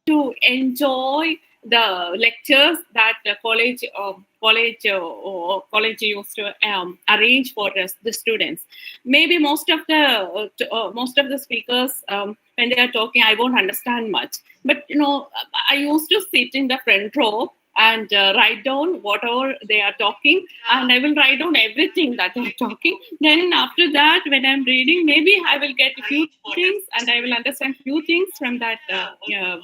to enjoy the lectures that the college used to arrange for the students. Maybe most of the speakers, when they are talking, I won't understand much. But I used to sit in the front row and write down whatever they are talking, and I will write down everything that they are talking. Then after that, when I'm reading, maybe I will get a few things and I will understand few things from that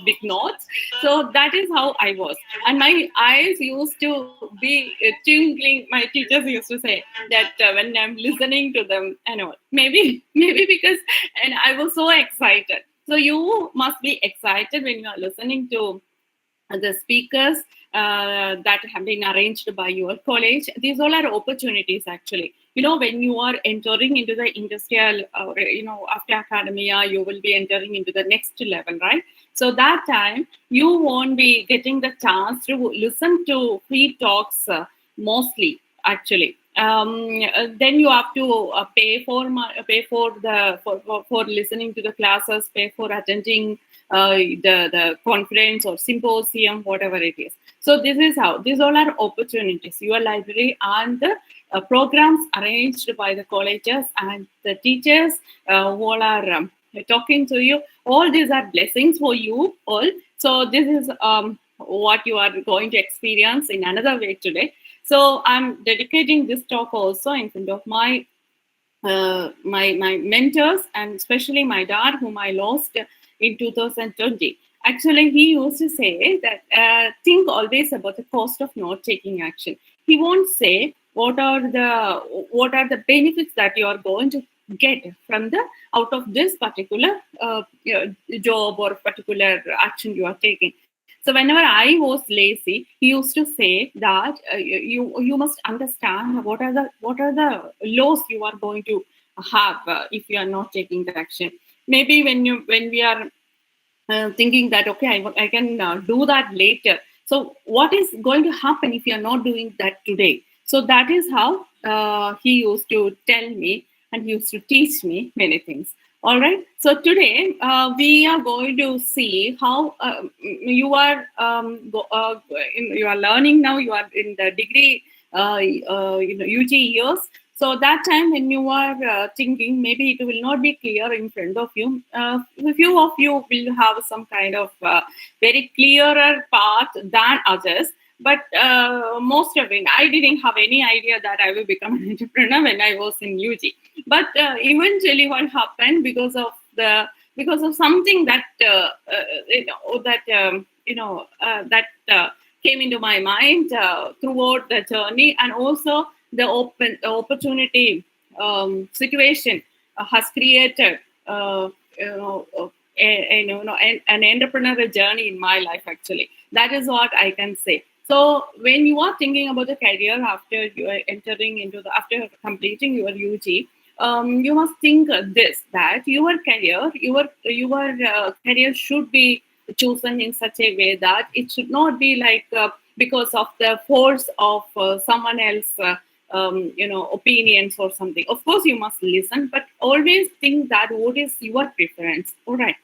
big notes. So that is how I was, and my eyes used to be twinkling. My teachers used to say that when I'm listening to them, I know maybe because, and I was so excited. So you must be excited when you are listening to the speakers that have been arranged by your college. These all are opportunities, actually. When you are entering into the industrial, after academia, you will be entering into the next level, right? So that time, you won't be getting the chance to listen to free talks mostly, actually. Then you have to pay for listening to the classes, pay for attending the conference or symposium, whatever it is. So this is how, these all are opportunities. Your library and the programs arranged by the colleges and the teachers who all are talking to you. All these are blessings for you all. So this is what you are going to experience in another way today. So I'm dedicating this talk also in front of my my mentors, and especially my dad, whom I lost in 2020. Actually, he used to say that think always about the cost of not taking action. He won't say what are the benefits that you are going to get from the out of this particular job or particular action you are taking. So whenever I was lazy, he used to say that you must understand what are the loss you are going to have if you are not taking the action. Maybe when we are thinking that okay, I can do that later. So what is going to happen if you are not doing that today? So that is how he used to tell me, and he used to teach me many things. All right. So today we are going to see how you are learning now. You are in the degree, UG years. So that time when you are thinking, maybe it will not be clear in front of you. A few of you will have some kind of very clearer path than others. But most of it, I didn't have any idea that I will become an entrepreneur when I was in UG. But eventually, what happened because of something that came into my mind throughout the journey, and also the opportunity situation has created an entrepreneurial journey in my life. Actually, that is what I can say. So when you are thinking about the career after you are entering into after completing your UG, you must think that your career should be chosen in such a way that it should not be like because of the force of someone else opinions or something. Of course you must listen, but always think that what is your preference. All right.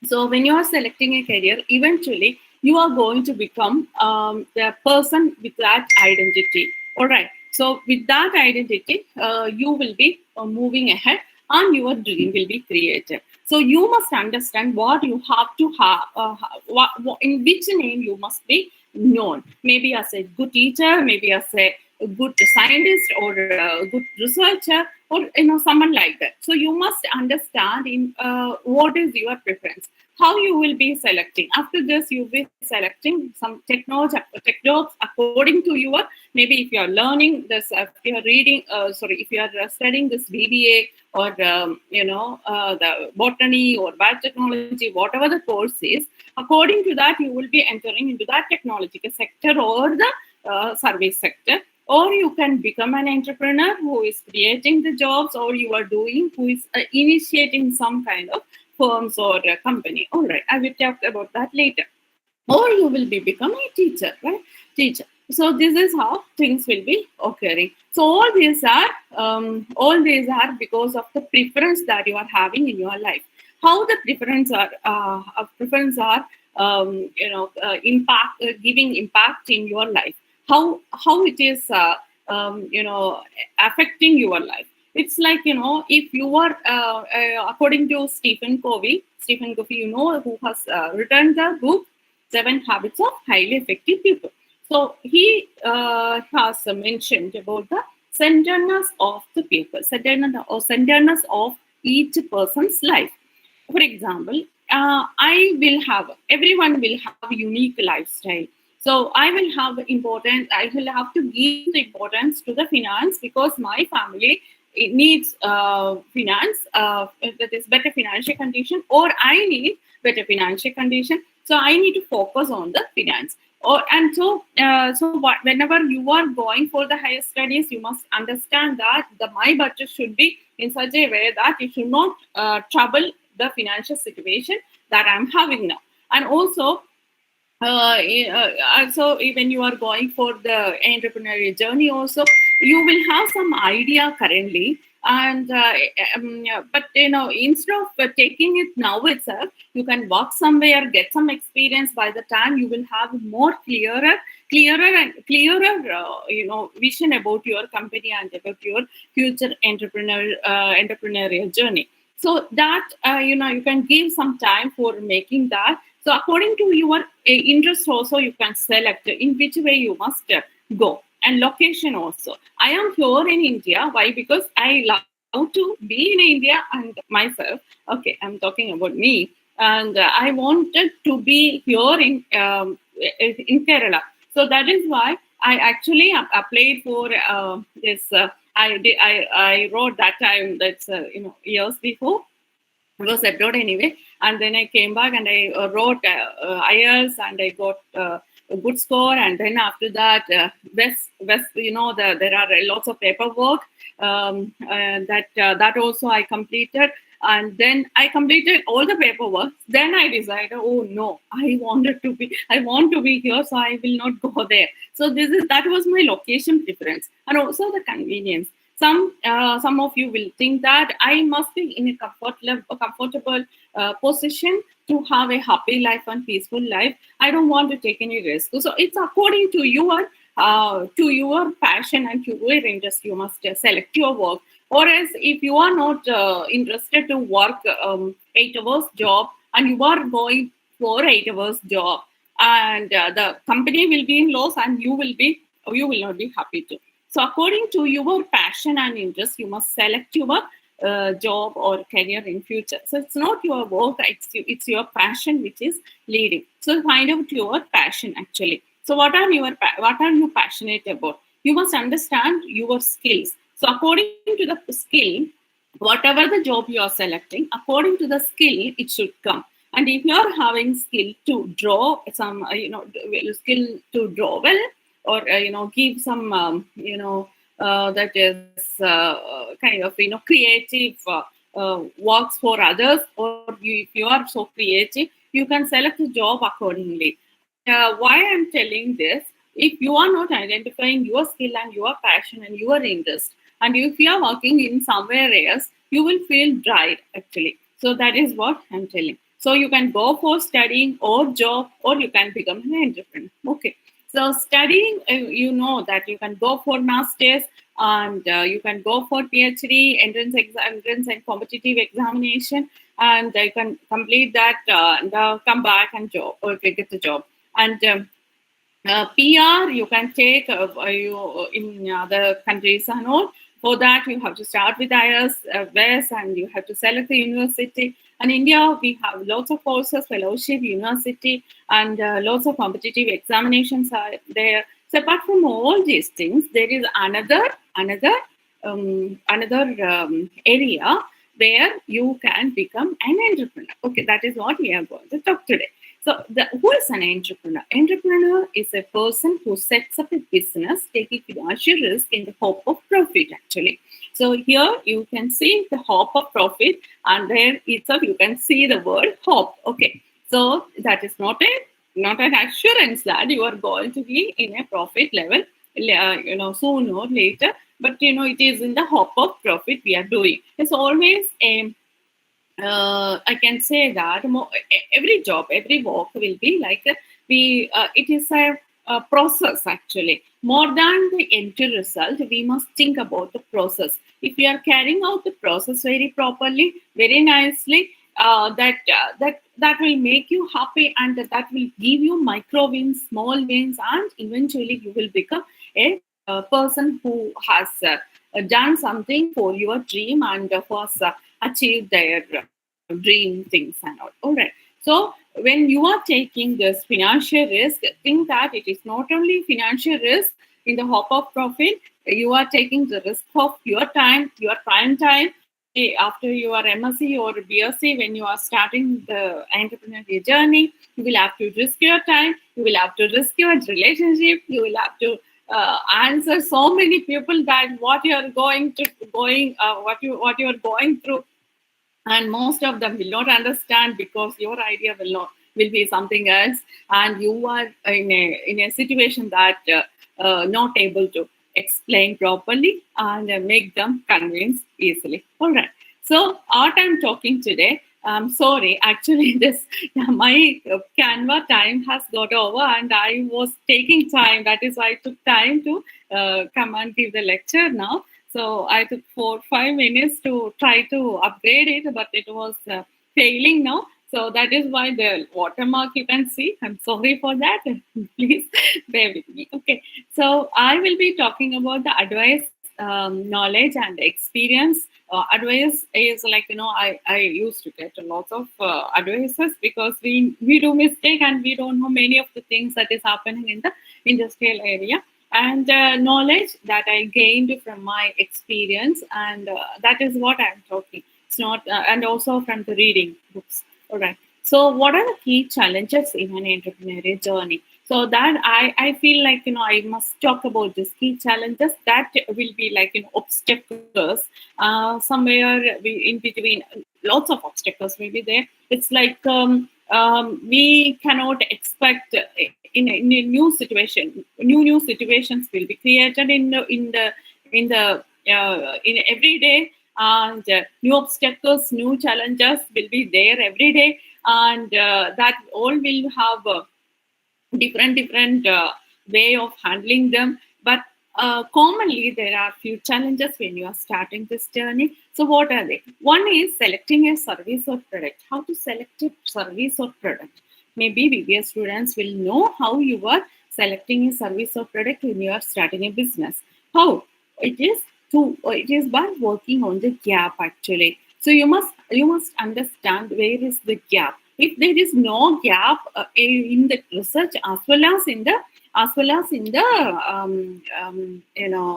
So when you are selecting a career, eventually you are going to become the person with that identity. All right. So with that identity, you will be moving ahead, and your dream will be created. So you must understand what you have to have, in which name you must be known. Maybe as a good teacher, maybe as a good scientist or a good researcher, or someone like that. So you must understand in what is your preference, how you will be selecting. After this, you'll be selecting some tech jobs according to your, maybe if you are learning this, if you are if you are studying this BBA or the botany or biotechnology, whatever the course is, according to that you will be entering into that technological sector or the service sector. Or you can become an entrepreneur who is creating the jobs, or you are who is initiating some kind of firms or a company. All right, I will talk about that later. Or you will become a teacher, right? Teacher. So this is how things will be occurring. So all these are because of the preference that you are having in your life. How the preference are impact, giving impact in your life, how it is affecting your life. It's like, if you are according to Stephen Covey, who has written the book Seven Habits of Highly Effective People. So he has mentioned about the centeredness of the people, centeredness of each person's life. For example, everyone will have a unique lifestyle. So I will have to give the importance to the finance, because my family, it needs finance, that is better financial condition, or I need better financial condition. So I need to focus on the finance. Whenever you are going for the higher studies, you must understand that my budget should be in such a way that it should not trouble the financial situation that I'm having now. And also, when you are going for the entrepreneurial journey, also you will have some idea currently, and but instead of taking it now itself, you can work somewhere, get some experience. By the time you will have more clearer vision about your company and about your future entrepreneurial journey. So that you can give some time for making that. So according to your interest also, you can select in which way you must go, and location also. I am here in India. Why? Because I love to be in India and myself. Okay, I'm talking about me, and I wanted to be here in Kerala. So that is why I actually applied for this. I wrote that time. That's years before. I was abroad anyway, and then I came back and I wrote IELTS, and I got a good score. And then after that, West, there are lots of paperwork that also I completed. And then I completed all the paperwork. Then I decided, oh no, I want to be here, so I will not go there. So that was my location preference, and also the convenience. Some of you will think that I must be in a comfortable position to have a happy life and peaceful life. I don't want to take any risk. So it's according to your passion and to your interest. You must select your work. Or else, if you are not interested to work 8 hours job, and you are going for 8 hours job, and the company will be in loss, and you will not be happy too. So according to your passion and interest, you must select your job or career in future. So it's not your work, it's your passion which is leading. So find out your passion actually. So what are you passionate about? You must understand your skills. So according to the skill, whatever the job you are selecting, according to the skill, it should come. And if you are having skill to draw skill to draw well, or give some that is kind of creative works for others, or if you are so creative, you can select a job accordingly. Why I'm telling this, if you are not identifying your skill and your passion and your interest, and if you are working in somewhere else, you will feel dried actually. So that is what I'm telling. So you can go for studying or job, or you can become an entrepreneur. Okay. So studying, that you can go for masters, and you can go for PhD, entrance and competitive examination, and you can complete that and come back and job, or get the job. And PR you can take in other countries and all. For that, you have to start with IELTS, WES, and you have to select the university. And India, we have lots of courses, fellowship, university, and lots of competitive examinations are there. So apart from all these things, there is another area where you can become an entrepreneur. Okay, that is what we are going to talk today. So who is an entrepreneur? Entrepreneur is a person who sets up a business, taking financial risk in the hope of profit, actually. So here you can see the hope of profit, and there itself you can see the word hope. Okay, so that is not an assurance that you are going to be in a profit level, sooner or later. But it is in the hope of profit we are doing. It's always a I can say that every job, every work will be like it is a process actually. More than the end result, we must think about the process. If we are carrying out the process very properly, very nicely, that will make you happy, and that will give you micro wins, small wins, and eventually you will become a person who has done something for your dream and who has achieved their dream things and all. All right. So when you are taking this financial risk, think that it is not only financial risk in the hope of profit. You are taking the risk of your time, your prime time. After your MSc or BSc, when you are starting the entrepreneurial journey, you will have to risk your time. You will have to risk your relationship. You will have to answer so many people that what you are what you are going through, and most of them will not understand because your idea will be something else, and you are in a situation that not able to explain properly and make them convince easily. All right. So what I'm talking today, I'm sorry, actually this my Canva time has got over, and I was taking time. That is why I took time to come and give the lecture now. So I took 4-5 minutes to try to upgrade it, but it was failing now. So that is why the watermark you can see. I'm sorry for that. Please bear with me. Okay. So I will be talking about the advice, knowledge, and experience. Advice is like, I used to get a lot of advices because we do mistake and we don't know many of the things that is happening in the industrial area, and knowledge that I gained from my experience, and that is what I'm talking. It's not, and also from the reading books. All right. So, what are the key challenges in an entrepreneurial journey? So that I feel like I must talk about these key challenges that will be like obstacles somewhere in between. Lots of obstacles will be there. It's like we cannot expect in a new situation, new situations will be created in every day, and new obstacles, new challenges will be there every day, and that all will have different way of handling them. But commonly there are few challenges when you are starting this journey. So what are they? One is selecting a service or product. How to select a service or product? Maybe BBA students will know how you are selecting a service or product when you are starting a business. How? It is by working on the gap actually. So you must understand where is the gap. If there is no gap in the research as well as in the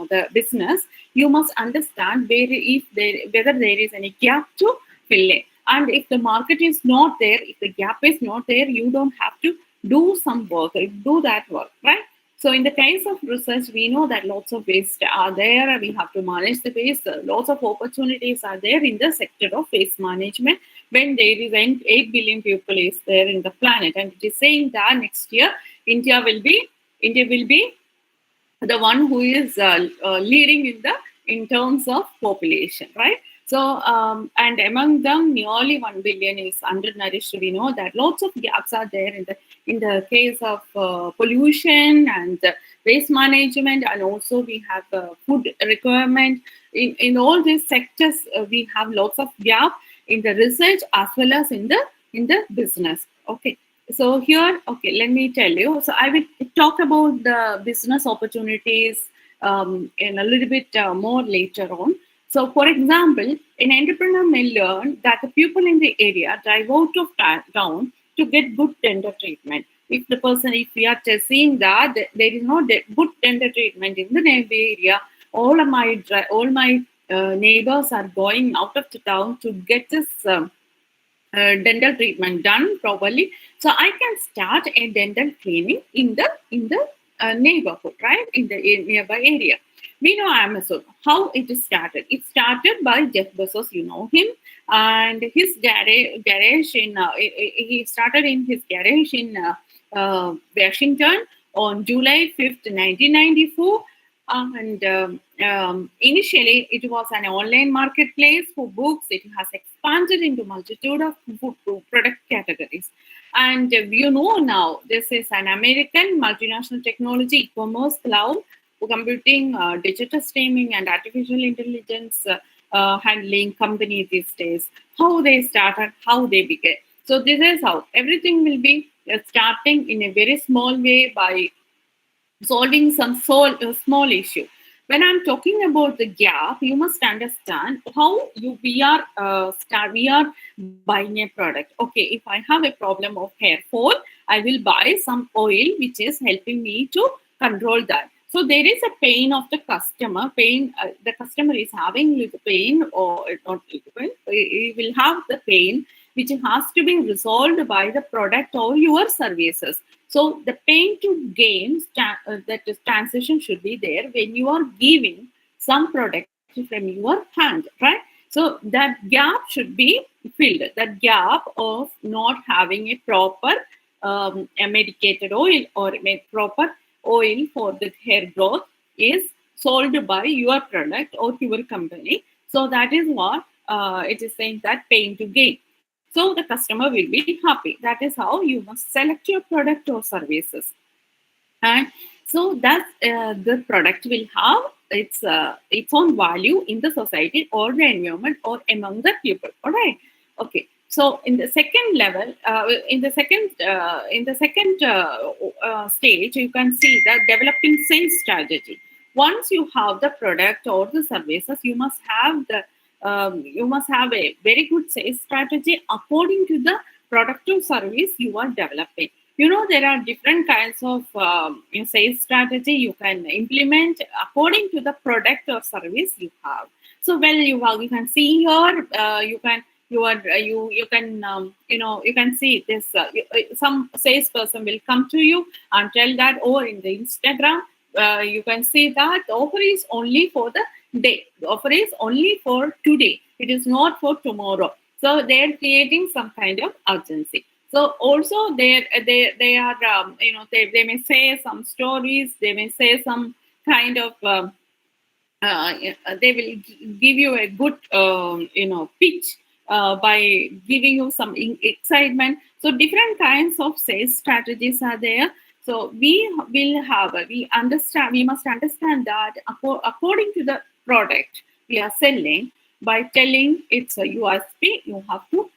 the business, you must understand whether there is any gap to fill in. And if the market is not there, if the gap is not there, you don't have to do some work, do that work, right? So in the case of research, we know that lots of waste are there. We have to manage the waste. Lots of opportunities are there in the sector of waste management. When there is 8 billion people is there in the planet, and it is saying that next year India will be the one who is leading in terms of population, right? So and among them, nearly 1 billion is undernourished. We know that lots of gaps are there in the case of pollution and waste management, and also we have food requirement. In all these sectors, we have lots of gap in the research as well as in the business. Okay. So here, okay, let me tell you. So I will talk about the business opportunities in a little bit more later on. So, for example, an entrepreneur may learn that the people in the area drive out of town to get good dental treatment. If we are just seeing that there is no good dental treatment in the neighbor area, all my neighbors are going out of the town to get this dental treatment done properly. So I can start a dental clinic in the neighborhood, right, in the nearby area. We know Amazon, how it started. It started by Jeff Bezos, you know him, and his garage in he started in his garage in Washington on July 5th, 1994. Initially, it was an online marketplace for books. It has expanded into multitude of food product categories. And now this is an American multinational technology, e-commerce, cloud, computing, digital streaming, and artificial intelligence handling company these days. How they started, how they began. So this is how everything will be starting in a very small way by solving some small issue. When I'm talking about the gap, you must understand how we are buying a product. Okay, if I have a problem of hair fall, I will buy some oil which is helping me to control that. So there is a pain of the customer. The customer is having little pain or not little pain. He will have the pain which has to be resolved by the product or your services. So the pain to gain that is transition should be there when you are giving some product from your hand, right? So that gap should be filled. That gap of not having a proper a medicated oil or a proper oil for the hair growth is sold by your product or your company. So that is what it is saying, that pain to gain. So the customer will be happy. That is how you must select your product or services. And so that the product will have its own value in the society or the environment or among the people. All right. Okay. So in the second level, in the second stage, you can see that developing sales strategy. Once you have the product or the services, you must have a very good sales strategy according to the product or service you are developing. There are different kinds of sales strategy you can implement according to the product or service you have. So you can see here, you can see this. Some salesperson will come to you and tell that, or in the Instagram, you can see that the offer is only for the day. The offer is only for today. It is not for tomorrow. So they are creating some kind of urgency. So also they are they may say some stories. They may say some kind of they will give you a good pitch by giving you some excitement. So different kinds of sales strategies are there. So we must understand that according to the product we are selling, by telling it's a USP, you have to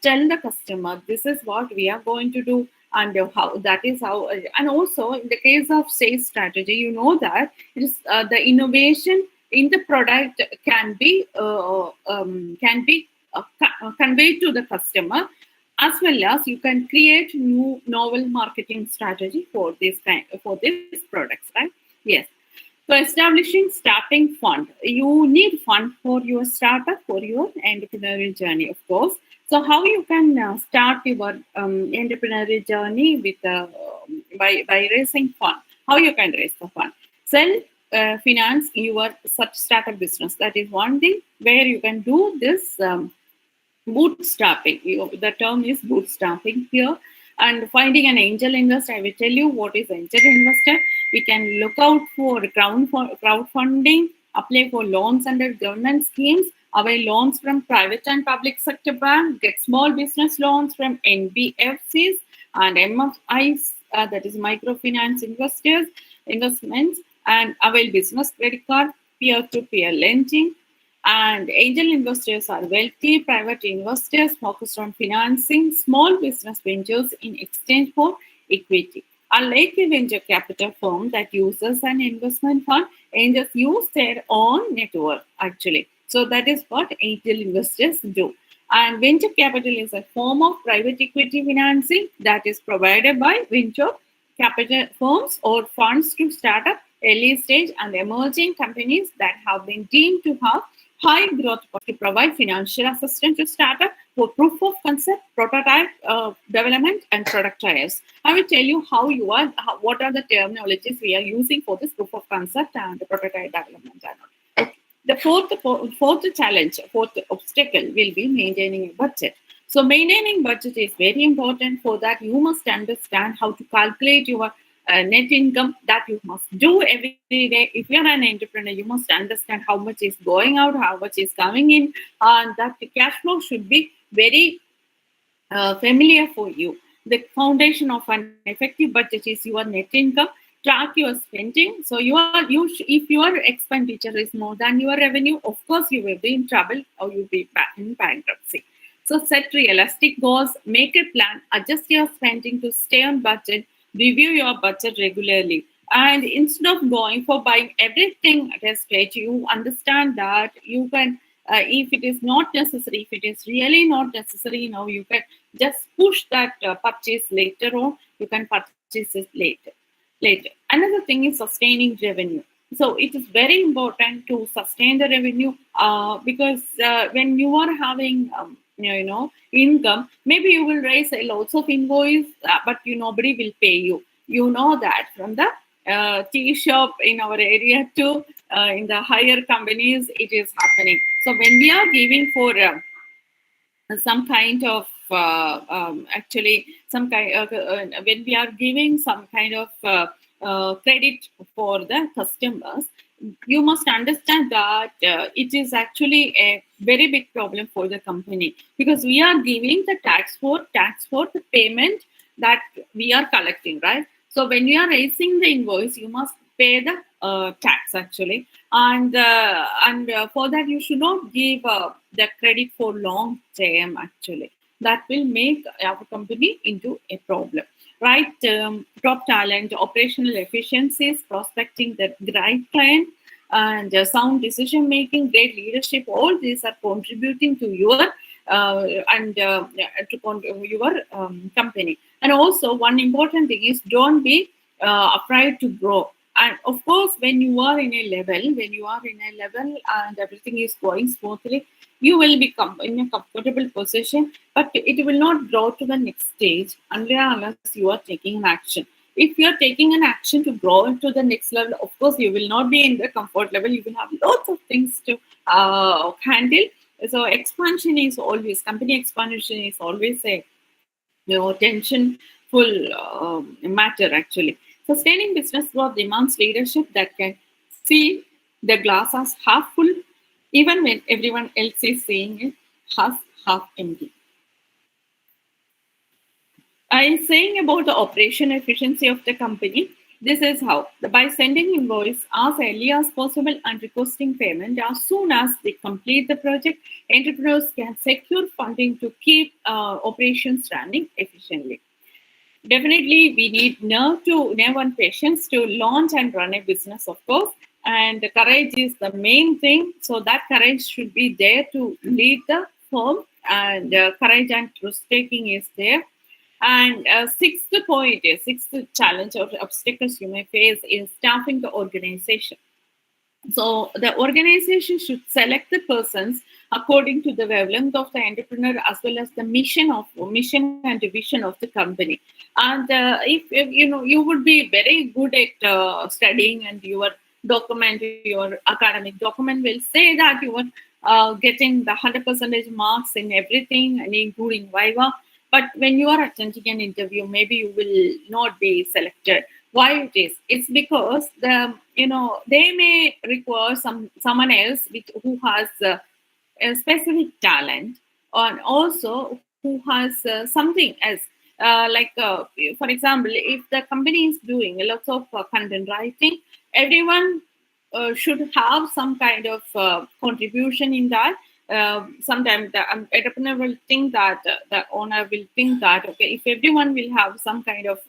tell the customer this is what we are going to do, and and also in the case of sales strategy, that it is the innovation in the product can be conveyed to the customer, as well as you can create new novel marketing strategy for these products, right? Yes. So establishing starting fund. You need fund for your startup, for your entrepreneurial journey, of course. So how you can start your entrepreneurial journey with by raising fund? How you can raise the fund? Finance your such startup business. That is one thing where you can do this bootstrapping. The term is bootstrapping here. And finding an angel investor, I will tell you what is angel investor. We can look out for crowdfunding, apply for loans under government schemes, avail loans from private and public sector banks, get small business loans from NBFCs and MFIs, that is microfinance investments, and avail business credit card, peer-to-peer lending. And angel investors are wealthy private investors focused on financing small business ventures in exchange for equity. Unlike a venture capital firm that uses an investment fund, angels use their own net worth, actually. So that is what angel investors do. And venture capital is a form of private equity financing that is provided by venture capital firms or funds to start up early stage and emerging companies that have been deemed to have high growth to provide financial assistance to startup for proof of concept, prototype development, and product trials. I will tell you what are the terminologies we are using for this proof of concept and the prototype development. Okay. The fourth obstacle will be maintaining a budget. So maintaining budget is very important. For that, you must understand how to calculate your net income that you must do every day. If you're an entrepreneur, you must understand how much is going out, how much is coming in, and that the cash flow should be very familiar for you. The foundation of an effective budget is your net income. Track your spending. So if your expenditure is more than your revenue, of course you will be in trouble or you'll be in bankruptcy. So set realistic goals, make a plan, adjust your spending to stay on budget, review your budget regularly. And instead of going for buying everything at a stage, you understand that you can, if it is not necessary, if it is really not necessary, you can just push that purchase later on. You can purchase it later. Another thing is sustaining revenue. So it is very important to sustain the revenue because when you are having income, maybe you will raise lots of invoice, but nobody will pay you. You know that from the tea shop in our area too, in the higher companies, it is happening. So when we are giving for some kind of actually some kind when we are giving some kind of credit for the customers, you must understand that it is actually a very big problem for the company, because we are giving the tax for the payment that we are collecting, right? So when you are raising the invoice, you must pay the tax actually, and for that you should not give the credit for long term actually. That will make our company into a problem, right? Top talent, operational efficiencies, prospecting the right client, and sound decision making, great leadership. All these are contributing to your your company. And also, one important thing is don't be afraid to grow. And of course, when you are in a level and everything is going smoothly, you will become in a comfortable position, but it will not grow to the next stage unless you are taking an action. If you are taking an action to grow to the next level, of course, you will not be in the comfort level. You will have lots of things to handle. So company expansion is always a tensionful matter actually. Sustaining business growth demands leadership that can see the glass as half full, even when everyone else is seeing it as half empty. I'm saying about the operation efficiency of the company. This is how: by sending invoice as early as possible and requesting payment as soon as they complete the project, entrepreneurs can secure funding to keep operations running efficiently. Definitely, we need nerve and patience to launch and run a business, of course. And courage is the main thing. So that courage should be there to lead the firm, and courage and risk taking is there. And sixth challenge or obstacles you may face is staffing the organization. So the organization should select the persons according to the wavelength of the entrepreneur as well as the mission and vision of the company. And if you would be very good at studying, and your academic document will say that you are getting the 100% marks in everything and including Viva. But when you are attending an interview, maybe you will not be selected. Why it is? It's because they may require someone else who has a specific talent, and also who has something else. For example, if the company is doing lots of content writing, everyone should have some kind of contribution in that. Sometimes the entrepreneur will think that, the owner will think that, okay, if everyone will have some kind of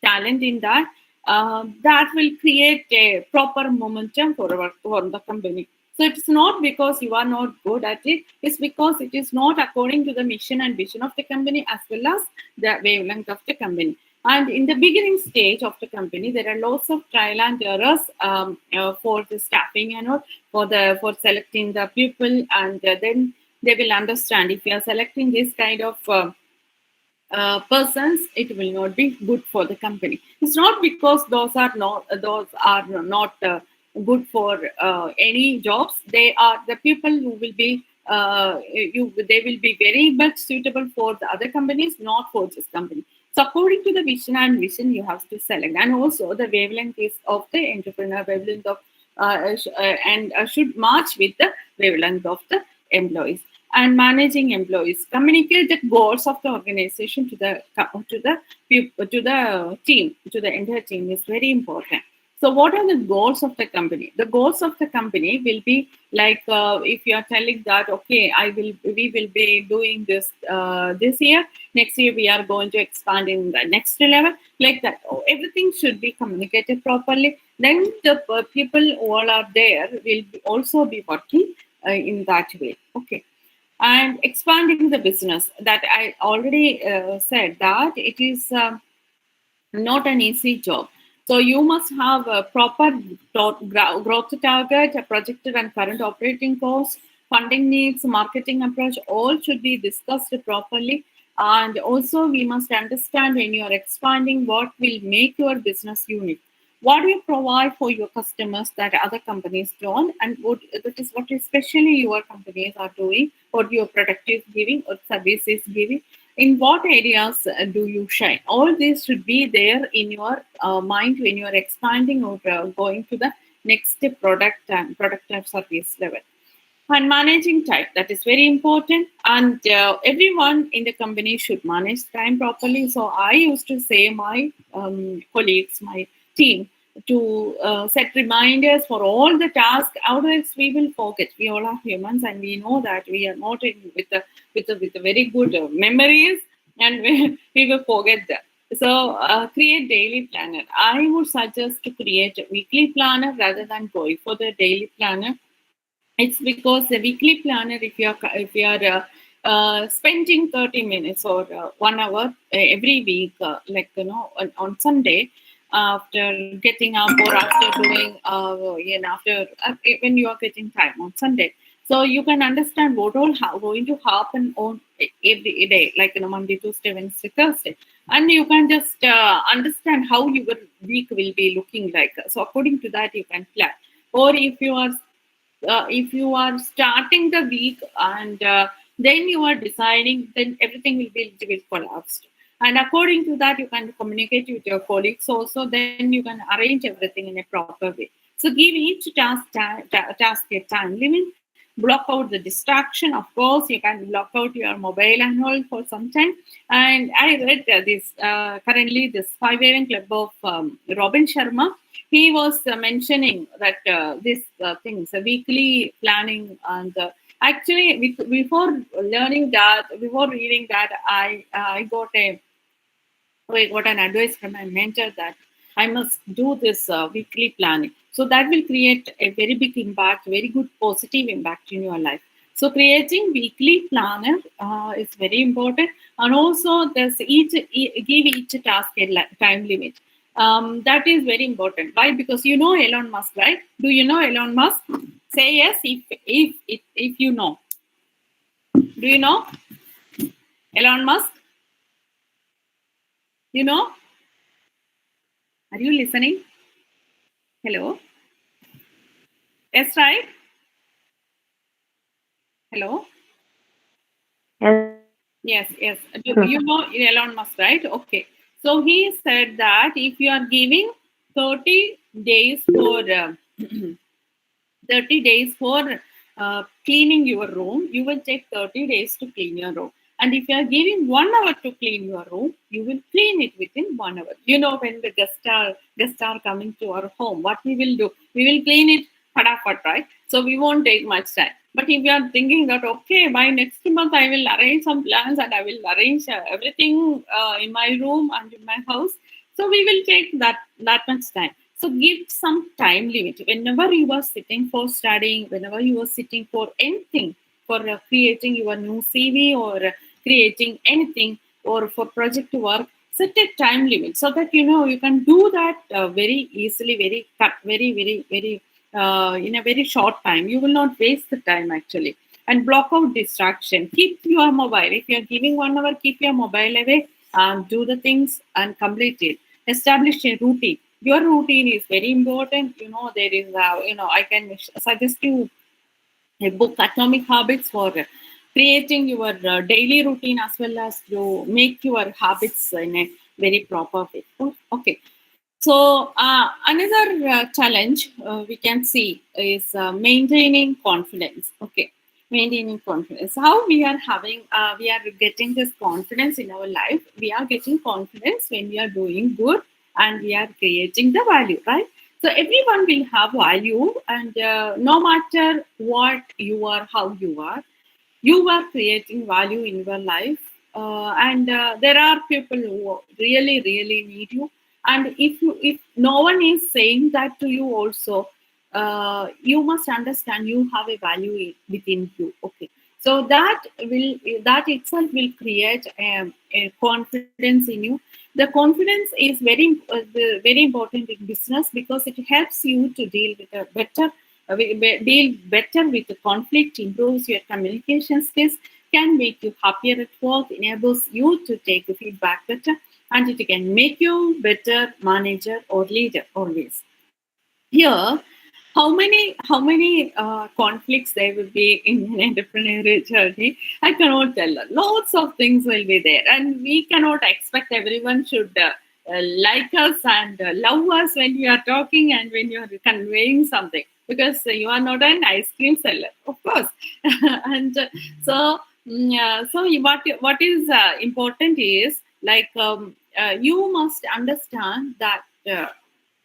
talent in that, that will create a proper momentum for the company. So it's not because you are not good at it, it's because it is not according to the mission and vision of the company as well as the wavelength of the company. And in the beginning stage of the company, there are lots of trial and errors for the staffing and all, for selecting the people, and then they will understand if you are selecting this kind of persons, it will not be good for the company. It's not because those are not good for any jobs. They are the people who will be they will be very much suitable for the other companies, not for this company. So according to the vision, you have to select, and also the wavelength is of the entrepreneur, wavelength of and should match with the wavelength of the employees. And managing employees, communicate the goals of the organization to the team, to the entire team is very important. So, what are the goals of the company? The goals of the company will be like if you are telling that, okay, we will be doing this this year. Next year, we are going to expand in the next level. Like that, everything should be communicated properly. Then the people who all are there will also be working in that way. Okay, and expanding the business, that I already said that it is. Not an easy job. So you must have a proper growth target, a projected and current operating costs, funding needs, marketing approach, all should be discussed properly. And also we must understand when you are expanding what will make your business unique. What do you provide for your customers that other companies don't, and what especially your companies are doing, what your product is giving or service is giving, in what areas do you shine. All this should be there in your mind when you are expanding or going to the next product and service level. And managing time, that is very important, and everyone in the company should manage time properly. So I used to say my colleagues, my team, to set reminders for all the tasks, otherwise we will forget. We all are humans, and we know that we are not with a very good memories, and we will forget that. So create daily planner. I would suggest to create a weekly planner rather than going for the daily planner. It's because the weekly planner, if you are spending 30 minutes or 1 hour every week, like on Sunday, after getting up or after doing after when you are getting time on Sunday, so you can understand what all going to happen on every day, like Monday, Tuesday, Wednesday, Thursday, and you can just understand how your week will be looking like. So according to that, you can plan. Or if you are starting the week and then you are deciding, then everything will be a little bit collapsed. And according to that, you can communicate with your colleagues also. Then you can arrange everything in a proper way. So give each task a time limit. Block out the distraction. Of course, you can block out your mobile and all for some time. And I read this currently this 5 a.m. club of Robin Sharma. He was mentioning that this things, weekly planning, and actually before reading that, I got an advice from my mentor that I must do this weekly planning. So that will create a very big impact, very good positive impact in your life. So creating weekly planner is very important, and also give each task a time limit. That is very important. Why? Because you know Elon Musk, right? Do you know Elon Musk? Say yes if you know. Do you know Elon Musk? You know? Are you listening? Hello? Yes, right? Hello? Yes. You know Elon Musk, right? Okay. So he said that if you are giving 30 days for 30 days for cleaning your room, you will take 30 days to clean your room. And if you are giving 1 hour to clean your room, you will clean it within 1 hour. You know, when the guests are coming to our home, what we will do? We will clean it fatafat, right? So we won't take much time. But if you are thinking that, okay, by next month I will arrange some plans and I will arrange everything in my room and in my house, so we will take that much time. So give some time limit. Whenever you are sitting for studying, whenever you are sitting for anything, for creating your new CV or creating anything, or for project work, set a time limit so that you can do that very easily, very in a very short time. You will not waste the time actually. And block out distraction. Keep your mobile. If you are giving 1 hour, keep your mobile away and do the things and complete it. Establish a routine. Your routine is very important. There is I can suggest you a book, Atomic Habits, for creating your daily routine as well as you make your habits in a very proper way. Okay. So another challenge we can see is maintaining confidence. Okay, maintaining confidence. How we are getting this confidence in our life. We are getting confidence when we are doing good and we are creating the value, right? So everyone will have value, and no matter what you are, how you are creating value in your life, and there are people who really really need you, and if no one is saying that to you also, you must understand you have a value within you. Okay, so that itself will create a confidence in you. The confidence is very important in business because it helps you to deal with a better deal better with the conflict, improves your communication skills, can make you happier at work, enables you to take the feedback better, and it can make you better manager or leader always. Here, how many conflicts there will be in an entrepreneurial journey, I cannot tell. Lots of things will be there, and we cannot expect everyone should like us and love us when we are talking and when you are conveying something, because you are not an ice cream seller, of course. And so so what is important is like, you must understand that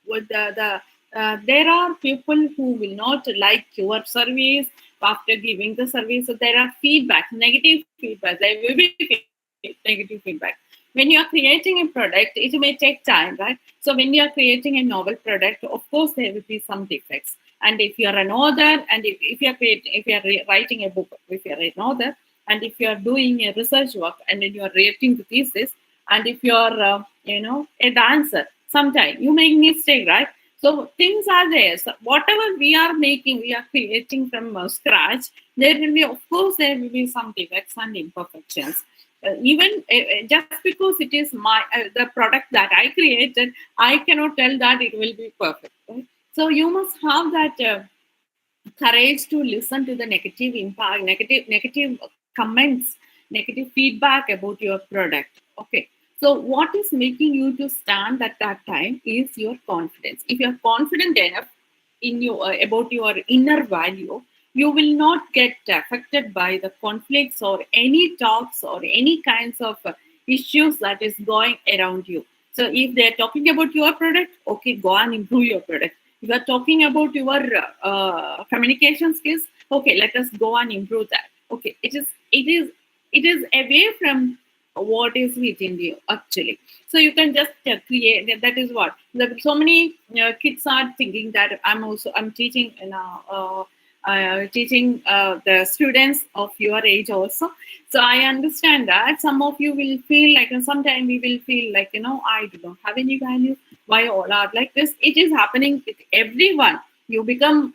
with there are people who will not like your service after giving the service. So there are feedback, negative feedback. There will be negative feedback. When you are creating a product, it may take time, right? So when you are creating a novel product, of course there will be some defects. And if you are an author, and if you are writing a book, if you are an author, and if you are doing a research work, and then you are writing the thesis, and if you are a dancer, sometimes you make mistake, right? So things are there. So whatever we are making, we are creating from scratch. There will be, of course, there will be some defects and imperfections. Even just because it is the product that I created, I cannot tell that it will be perfect. Right? So you must have that courage to listen to the negative impact, negative comments, negative feedback about your product. Okay. So what is making you to stand at that time is your confidence. If you're confident enough in your about your inner value, you will not get affected by the conflicts or any talks or any kinds of issues that is going around you. So if they're talking about your product, okay, go and improve your product. If you're talking about your communication skills, okay, let us go and improve that. Okay, it is away from what is within you actually. So you can just create. That is what so many kids are thinking that I'm teaching teaching the students of your age also. So I understand that some of you will feel like, and sometimes we will feel like, I do not have any value. Why all are like this? It is happening with everyone. You become,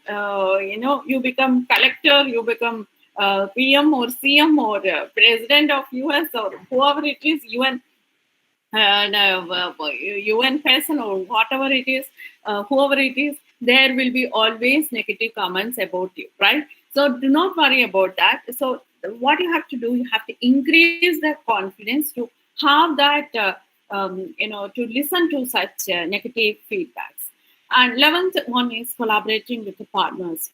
you become collector, you become PM or CM or president of US or whoever it is, UN UN person or whatever it is, whoever it is, there will be always negative comments about you, right? So do not worry about that. So what you have to do, you have to increase the confidence to have that, to listen to such negative feedbacks. And 11th one is collaborating with the partners.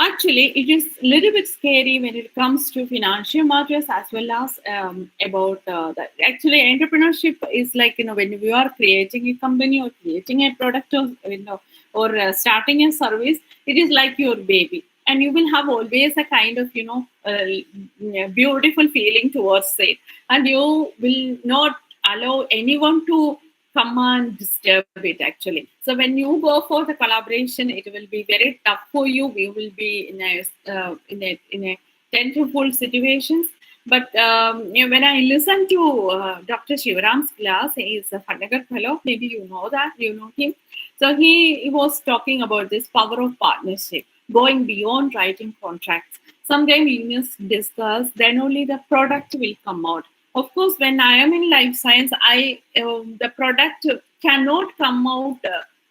Actually, it is a little bit scary when it comes to financial matters as well as about that. Actually, entrepreneurship is like, when you are creating a company or creating a product or starting a service, it is like your baby. And you will have always a kind of, beautiful feeling towards it. And you will not allow anyone to come and disturb it actually. So when you go for the collaboration, it will be very tough for you. You will be in a tensionful situations. But when I listen to Dr. Shivaram's class, he is a Fanagar fellow. Maybe you know that, you know him. So he was talking about this power of partnership, going beyond writing contracts. Sometimes you must discuss, then only the product will come out. Of course, when I am in life science, the product cannot come out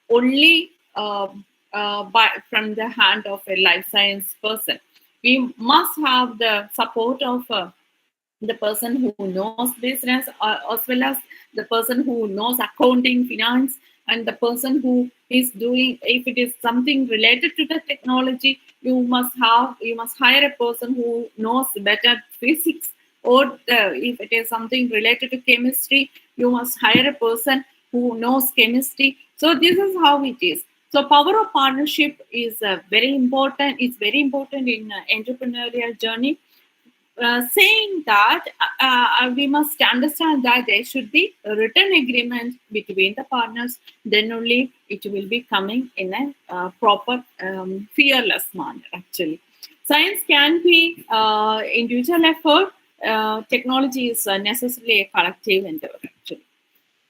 only from the hand of a life science person. We must have the support of the person who knows business, as well as the person who knows accounting, finance, and the person who is doing, if it is something related to the technology, you must hire a person who knows better physics, or if it is something related to chemistry, you must hire a person who knows chemistry. So this is how it is. So power of partnership is very important. It's very important in entrepreneurial journey. Saying that we must understand that there should be a written agreement between the partners, then only it will be coming in a proper fearless manner. Actually, science can be individual effort. Technology is necessarily a collective endeavor. Actually,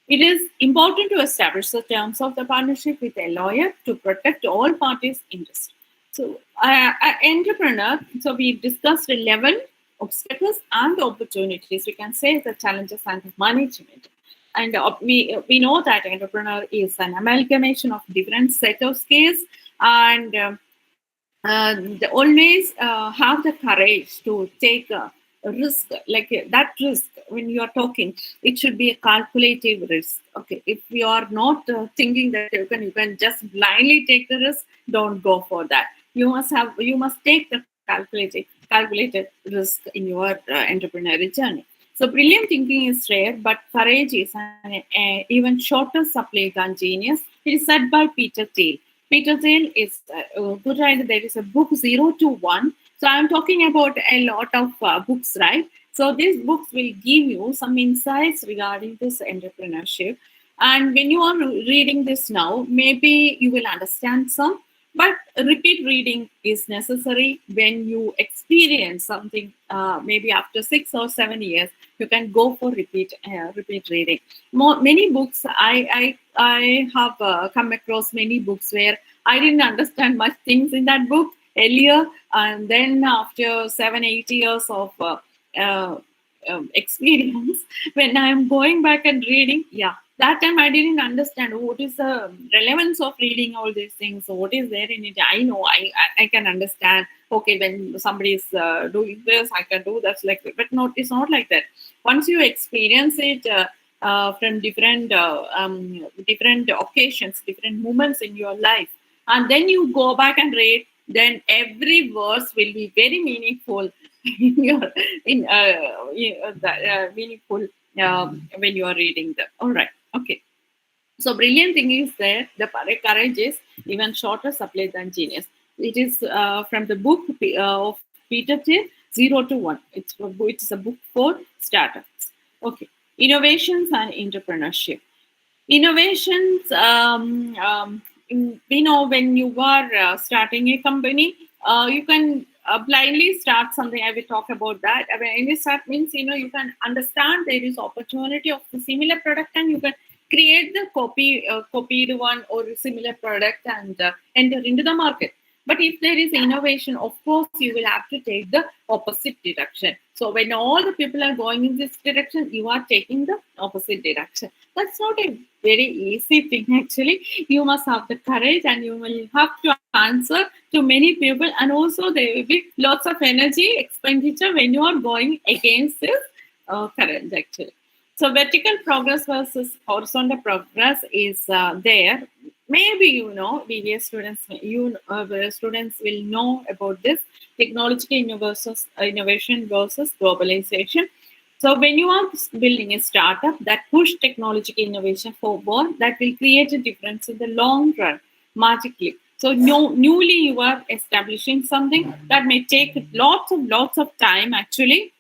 it is important to establish the terms of the partnership with a lawyer to protect all parties' interests. So, entrepreneur, so we discussed 11 obstacles and opportunities. We can say the challenges and management. And we know that entrepreneur is an amalgamation of different set of skills, and they always have the courage to take a risk, like that risk. When you are talking, it should be a calculative risk. Okay, if you are not thinking that you can just blindly take the risk, don't go for that. You must take the calculated risk in your entrepreneurial journey. So brilliant thinking is rare, but courage is an even shorter supply than genius. It is said by Peter Thiel. Peter Thiel is a good writer. There is a book 0 to 1. So I'm talking about a lot of books, right? So these books will give you some insights regarding this entrepreneurship. And when you are reading this now, maybe you will understand some, but repeat reading is necessary when you experience something. Maybe after 6 or 7 years, you can go for repeat reading. Many books I have come across many books where I didn't understand much things in that book earlier, and then after 7 8 years of experience, when I'm going back and reading, yeah, that time I didn't understand what is the relevance of reading all these things. So what is there in it? I know I can understand. Okay, when somebody is doing this, I can do that. Like, but not, it's not like that. Once you experience it from different occasions, different moments in your life, and then you go back and read, then every verse will be very meaningful in your meaningful when you are reading them. All right, okay. So brilliant thing is there. The courage is even shorter supply than genius. It is from the book of Peter Thiel, 0 to 1. It's a book for startups. Okay, innovations and entrepreneurship. Innovations, we know when you are starting a company, you can blindly start something. I will talk about that. When you start means, you can understand there is opportunity of the similar product, and you can create the copied one or similar product, and enter into the market. But if there is innovation, of course, you will have to take the opposite direction. So when all the people are going in this direction, you are taking the opposite direction. That's not a very easy thing, actually. You must have the courage, and you will have to answer to many people, and also there will be lots of energy expenditure when you are going against this current, actually. So vertical progress versus horizontal progress is there. Maybe BBA students, students will know about this technological innovation versus globalization. So when you are building a startup that push technological innovation forward, that will create a difference in the long run magically. So newly you are establishing something that may take lots of time, actually.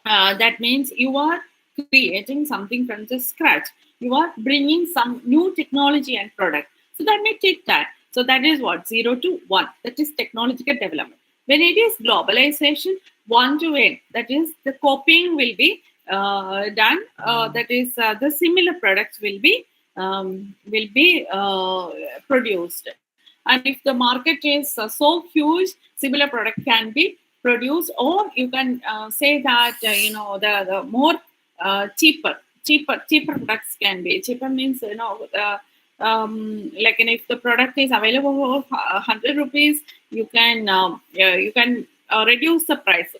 That means you are creating something from the scratch. You are bringing some new technology and product. So that may take time. So that is what 0 to 1. That is technological development. When it is globalization, 1 to 8. That is the copying will be done. That is the similar products will be produced. And if the market is so huge, similar product can be produced, or you can say that the more cheaper products can be. Cheaper means like if the product is available for 100 rupees, you can reduce the price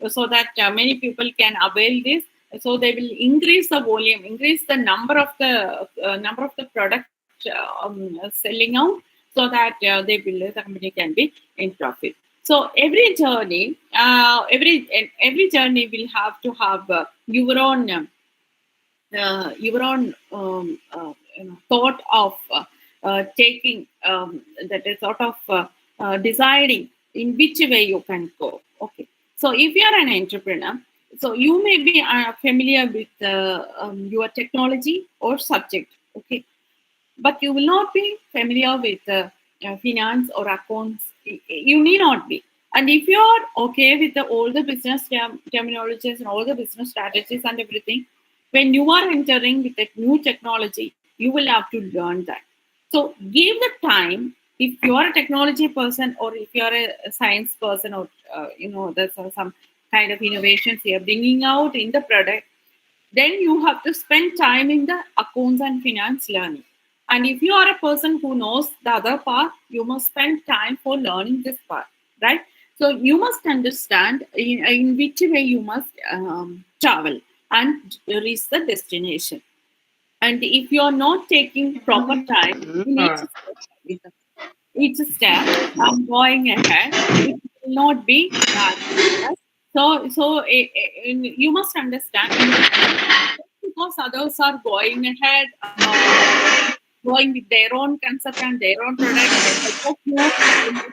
so that many people can avail this. So they will increase the volume, increase the number of the product selling out, so that the company can be in profit. So every journey will have to have your own thought of taking that is sort of deciding in which way you can go. Okay, so if you are an entrepreneur, so you may be familiar with your technology or subject. Okay, but you will not be familiar with finance or accounts. You need not be. And if you are okay with all the business terminologies and all the business strategies and everything, when you are entering with a new technology, you will have to learn that. So give the time. If you are a technology person, or if you are a science person, or there's some kind of innovations you are bringing out in the product, then you have to spend time in the accounts and finance learning. And if you are a person who knows the other part, you must spend time for learning this part, right? So you must understand in which way you must travel and reach the destination. And if you are not taking proper time in each step and going ahead, it will not be that. Right? You must understand, because others are going ahead, going with their own concept and their own product,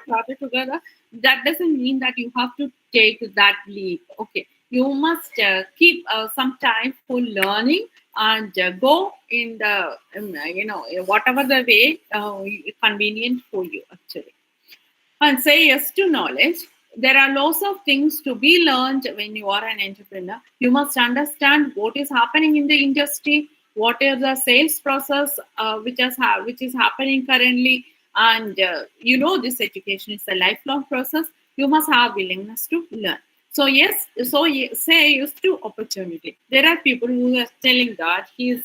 started together. That doesn't mean that you have to take that leap. Okay, you must keep some time for learning and go in the whatever the way convenient for you actually. And say yes to knowledge. There are lots of things to be learned when you are an entrepreneur. You must understand what is happening in the industry, what is the sales process which is happening currently, and this education is a lifelong process. You must have willingness to learn. So yes, say yes to opportunity. There are people who are telling that he is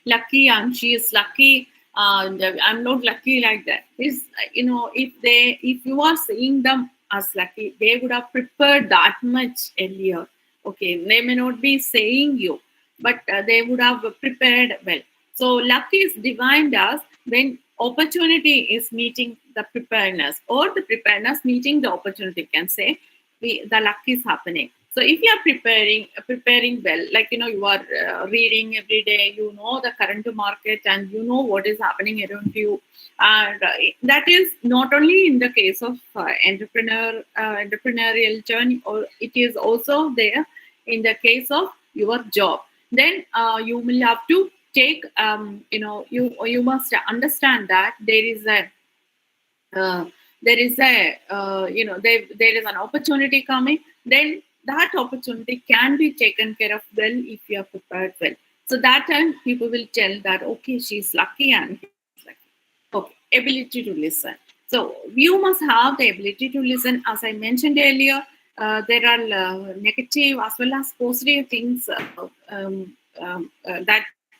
lucky and she is lucky, and I'm not lucky like that. Is if you are seeing them as lucky, they would have prepared that much earlier. Okay, they may not be saying you, but they would have prepared well. So luck is defined as when opportunity is meeting the preparedness, or the preparedness meeting the opportunity. Can say the luck is happening. So if you are preparing well, like you are reading every day, you know the current market and you know what is happening around you, and that is not only in the case of entrepreneurial journey, or it is also there in the case of your job. Then you will have to take you must understand that there is a there is an opportunity coming. Then that opportunity can be taken care of well if you are prepared well. So that time people will tell that okay, she's lucky and he's lucky. Okay, ability to listen. So you must have the ability to listen. As I mentioned earlier, there are negative as well as positive things that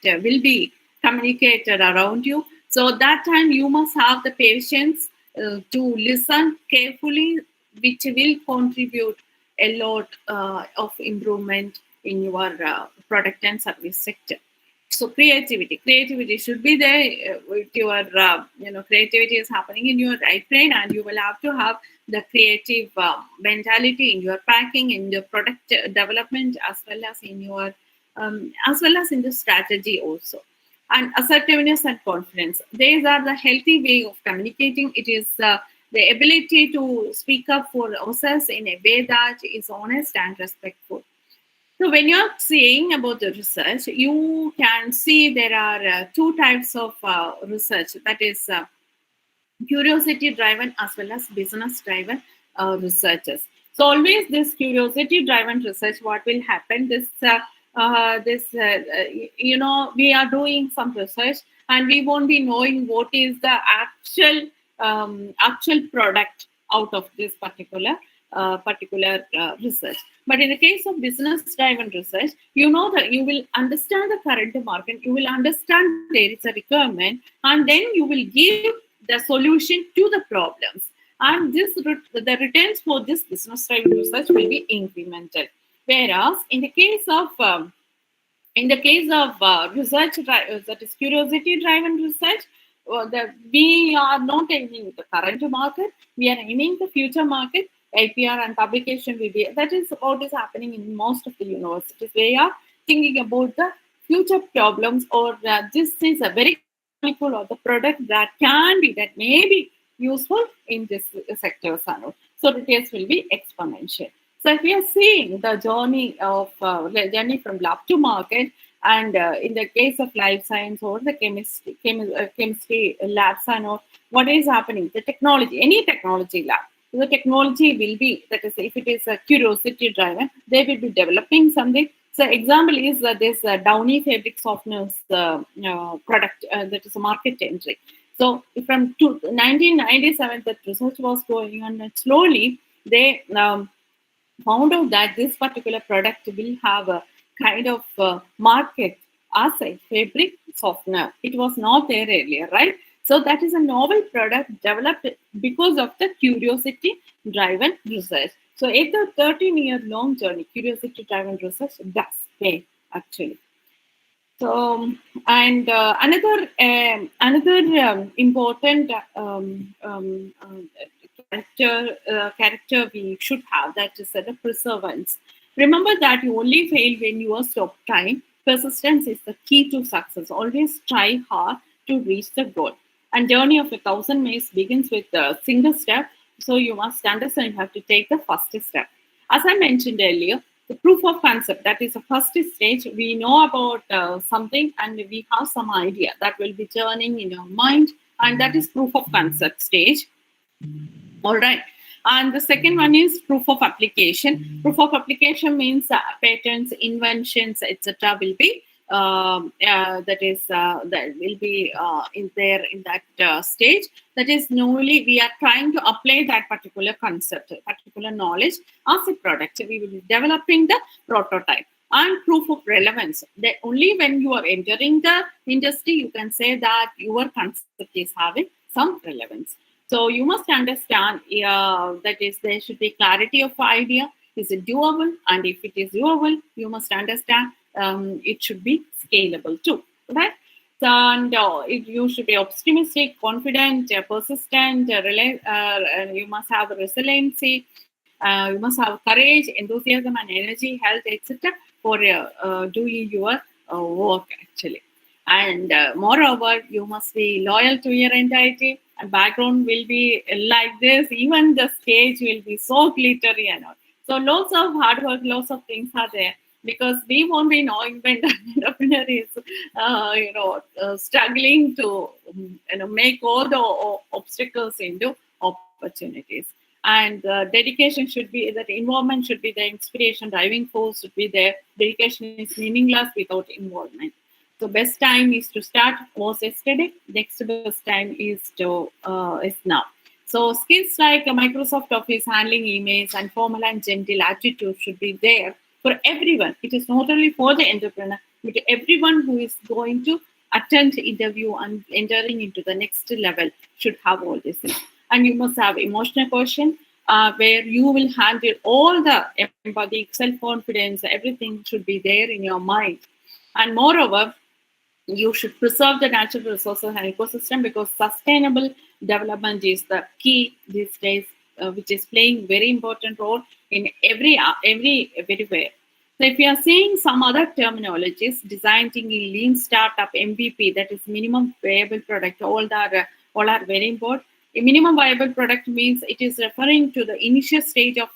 will be communicated around you. So that time you must have the patience to listen carefully, which will contribute a lot of improvement in your product and service sector. So creativity should be there with your creativity is happening in your right brain, and you will have to have the creative mentality in your packing, in your product development, as well as in your as well as in the strategy also. And assertiveness and confidence, these are the healthy way of communicating. It is the ability to speak up for ourselves in a way that is honest and respectful. So when you're saying about the research, you can see there are two types of research, that is curiosity driven as well as business driven researchers. So always this curiosity driven research, what will happen, we are doing some research and we won't be knowing what is the actual product out of this particular research. But in the case of business driven research, you know that you will understand the current market, you will understand there is a requirement, and then you will give the solution to the problems. and the returns for this business-driven research will be incremental. Whereas in the case of research, that is curiosity-driven research, we are not aiming the current market, we are aiming the future market. LPR and publication will be, that is what is happening in most of the universities. They are thinking about the future problems, or this is a very molecule or the product that may be useful in this sector. So the case will be exponential. So if we are seeing the journey from lab to market, and in the case of life science or the chemistry labs, what is happening? The technology, any technology lab, the technology will be, that is, if it is a curiosity driven, they will be developing something. So example is this Downy fabric softeners product that is a market entry. So from 1997, that research was going on, and slowly they found out that this particular product will have a kind of market as a fabric softener. It was not there earlier, right? So that is a novel product developed because of the curiosity-driven research. So it's a 13-year-long journey. Curiosity-driven research does pay, actually. So, and another important character we should have, that is the perseverance. Remember that you only fail when you are stopped trying. Persistence is the key to success. Always try hard to reach the goal. And journey of 1,000 miles begins with a single step. So you must understand you have to take the first step. As I mentioned earlier, the proof of concept, that is the first stage. We know about something and we have some idea that will be churning in your mind, and that is proof of concept stage. All right. And the second one is proof of application. Proof of application means patents, inventions, etc. will be that will be in that stage. That is, normally we are trying to apply that particular concept, particular knowledge as a product. We will be developing the prototype. And proof of relevance, that only when you are entering the industry, you can say that your concept is having some relevance. So you must understand that is, there should be clarity of idea. Is it doable? And if it is doable, you must understand it should be scalable too, right? And you should be optimistic, confident, persistent. You must have resiliency. You must have courage, enthusiasm, and energy, health, etc. for doing your work, actually. And moreover, you must be loyal to your entity. And background will be like this. Even the stage will be so glittery and all. So lots of hard work, lots of things are there, because we won't be knowing when the entrepreneur is, struggling to, make all the obstacles into opportunities. And dedication should be, that involvement should be the inspiration, driving force should be there. Dedication is meaningless without involvement. So best time is to start was yesterday. Next best time is now. So skills like Microsoft Office, handling emails, and formal and gentle attitude should be there for everyone. It is not only for the entrepreneur, but everyone who is going to attend the interview and entering into the next level should have all these things. And you must have emotional quotient, where you will handle all the empathy, self-confidence, everything should be there in your mind. And moreover, you should preserve the natural resources and ecosystem, because sustainable development is the key these days, which is playing very important role in everywhere. So if you are seeing some other terminologies, design thinking, lean startup, MVP, that is minimum viable product, all are very important. A minimum viable product means it is referring to the initial stage of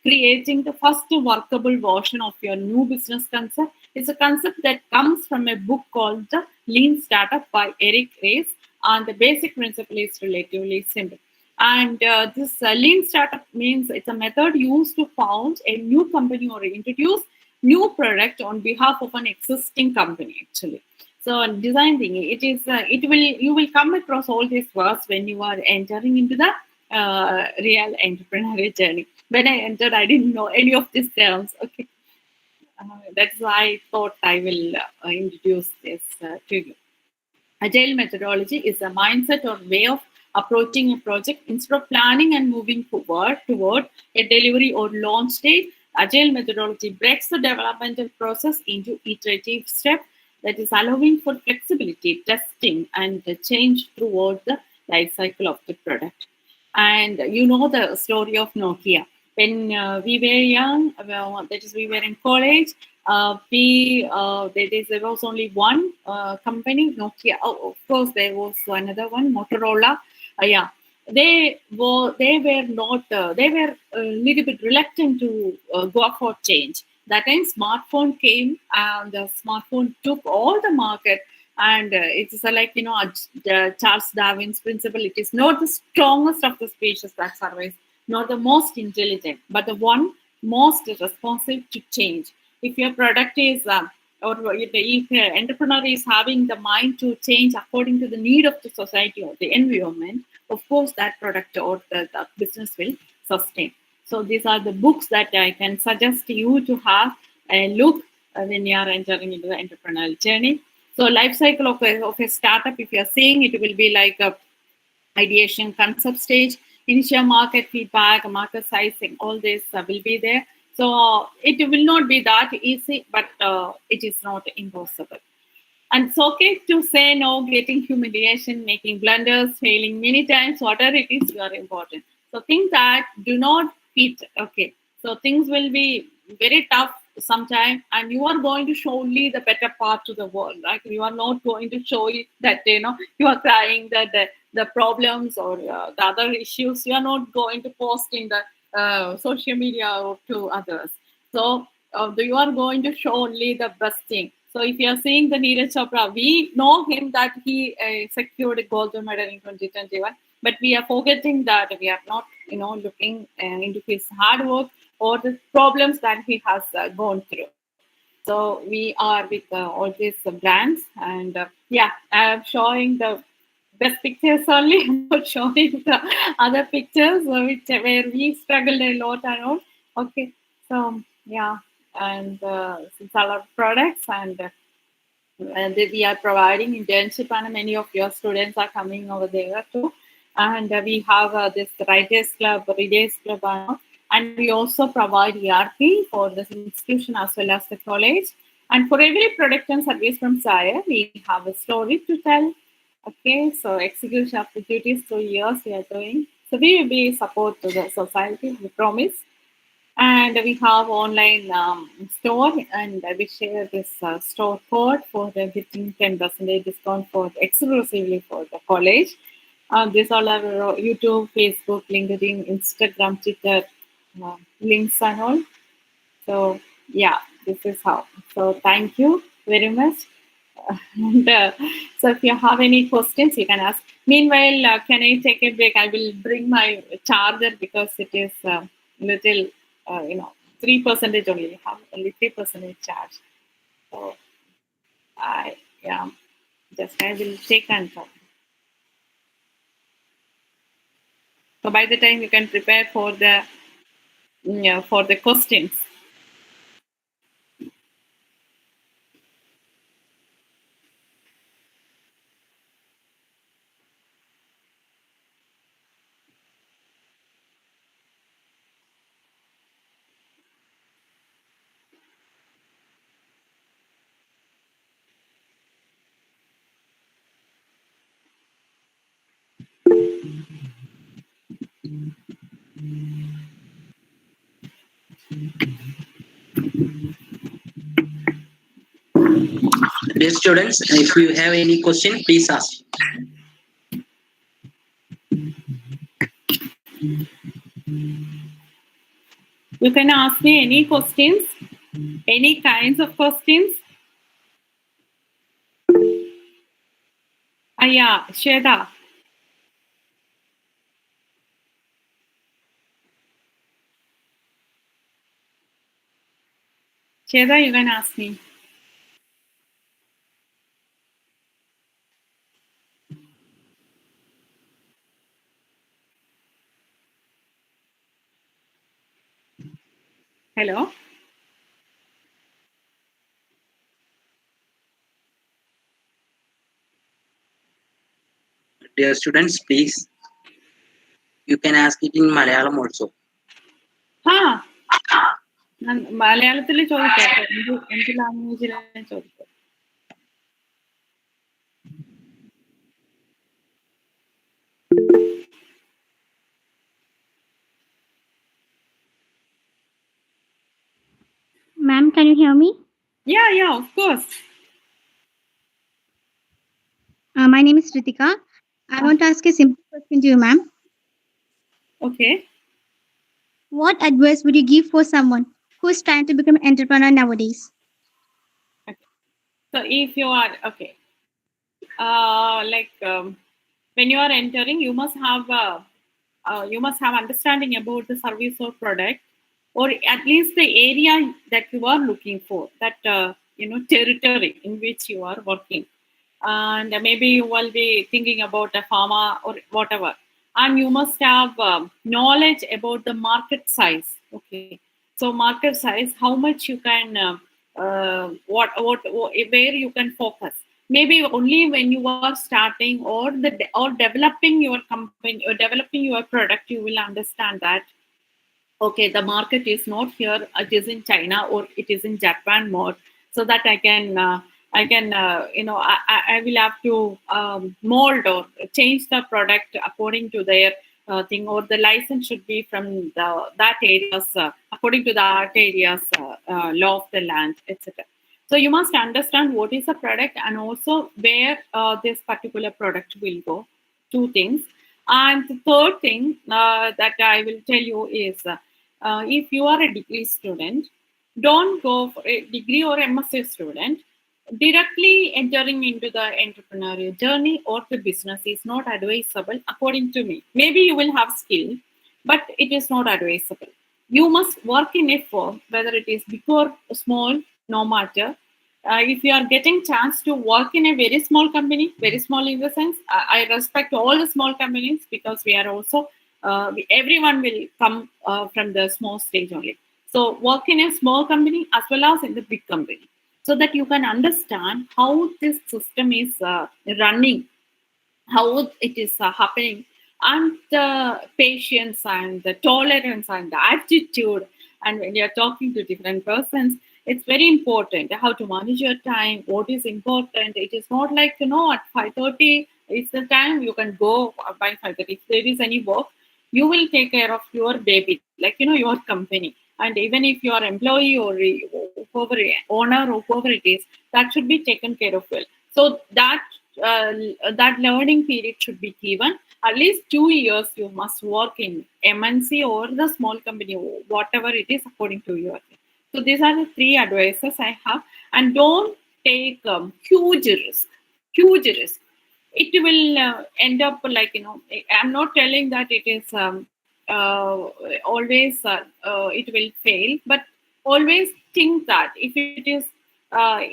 creating the first workable version of your new business concept. It's a concept that comes from a book called The Lean Startup by Eric Ries, and the basic principle is relatively simple. And this lean startup means it's a method used to found a new company or introduce new product on behalf of an existing company, actually. So design thinking, you will come across all these words when you are entering into the real entrepreneurial journey. When I entered, I didn't know any of these terms. Okay, that's why I thought I will introduce this to you. Agile methodology is a mindset or way of approaching a project instead of planning and moving forward toward a delivery or launch date. Agile methodology breaks the developmental process into iterative steps that is allowing for flexibility, testing, and change throughout the life cycle of the product. And you know the story of Nokia. When we were young, well, that is, we were in college. There was only one company, Nokia. Oh, of course, there was another one, Motorola. Yeah, they were not they were a little bit reluctant to go for change. That time, smartphone came, and the smartphone took all the market. And it's like, Charles Darwin's principle. It is not the strongest of the species that survives, not the most intelligent, but the one most responsive to change. If your product is or if an entrepreneur is having the mind to change according to the need of the society or the environment, of course that product or the business will sustain. So these are the books that I can suggest you to have a look when you are entering into the entrepreneurial journey. So life cycle of a startup, if you're saying, it will be like a ideation, concept stage, initial market feedback, market sizing, all this will be there. So it will not be that easy, but it is not impossible. And it's okay to say no, getting humiliation, making blunders, failing many times, whatever it is, you are important. So things that do not fit, okay. So things will be very tough sometime, and you are going to show only the better part to the world. Like, you are not going to show it that you are crying, that the problems or the other issues. You are not going to post in the social media or to others. So you are going to show only the best thing. So if you are seeing the Neeraj Chopra, we know him that he secured a gold medal in 2021, but we are forgetting that we are not, looking into his hard work or the problems that he has gone through. So we are with all these brands, and I'm showing the best pictures only. I'm not showing the other pictures where we struggled a lot and all. Okay, so yeah, and since our products and we are providing internship, and many of your students are coming over there too. And we have this Writers Club, Readers Club, and we also provide ERP for this institution as well as the college. And for every product and service from Scire, we have a story to tell. Okay, so execution of the duties 2 years we are doing. So we will be support to the society, we promise. And we have online store, and we share this store code for getting 10% discount for exclusively for the college. These all are YouTube, Facebook, LinkedIn, Instagram, Twitter links and all. So yeah, this is how. So thank you very much. And, so if you have any questions, you can ask. Meanwhile, can I take a break? I will bring my charger because it is little, 3% only. Have only 3% charge. So I I will take and talk. So by the time you can prepare for the questions. Dear students, if you have any question, please ask. You can ask me any questions, any kinds of questions. Yeah, Shweta. Shweta, you can ask me. Hello. Dear students, please You can ask it in Malayalam also. ഞാൻ മലയാളത്തിൽ ചോദിക്കട്ടെ, എന്ത് ലാംഗ്വേജിലാണ് ചോദിച്ചത്? Ma'am, can you hear me? Yeah, of course. My name is Ritika. I want to ask a simple question to you, ma'am. Okay. What advice would you give for someone who is trying to become an entrepreneur nowadays? So if you are when you are entering, you must have understanding about the service or product, or at least the area that you are looking for, that territory in which you are working, and maybe you will be thinking about a pharma or whatever, and you must have knowledge about the market size. Okay, so market size, how much you can where you can focus. Maybe only when you are starting or developing your company or developing your product, you will understand that okay, the market is not here, it is in China or it is in Japan more, so that I will have to mold or change the product according to their thing, or the license should be from that areas according to that areas law of the land, etc. So you must understand what is the product and also where this particular product will go. Two things. And the third thing that I will tell you is if you are a degree student, don't go for a degree or MSc student. Directly entering into the entrepreneurial journey or the business is not advisable, according to me. Maybe you will have skill, but it is not advisable. You must work in a firm, whether it is big or small, no matter. If you are getting chance to work in a very small company, very small in the sense, I respect all the small companies because we are also everyone will come from the small stage only. So work in a small company as well as in the big company, so that you can understand how this system is running, how it is happening, and the patience and the tolerance and the attitude. And when you're talking to different persons, it's very important how to manage your time. What is important, it is not like at 5:30 is the time you can go by 5:30. If there is any work, you will take care of your baby, like your company. And even if you are employee or whoever, owner or whoever it is, that should be taken care of well. So that learning period should be given. At least 2 years you must work in MNC or the small company, whatever it is, according to your thing. So these are the three advices I have. And don't take huge risk. Huge risk. It will end up like I'm not telling that it is always it will fail, but always think that if it is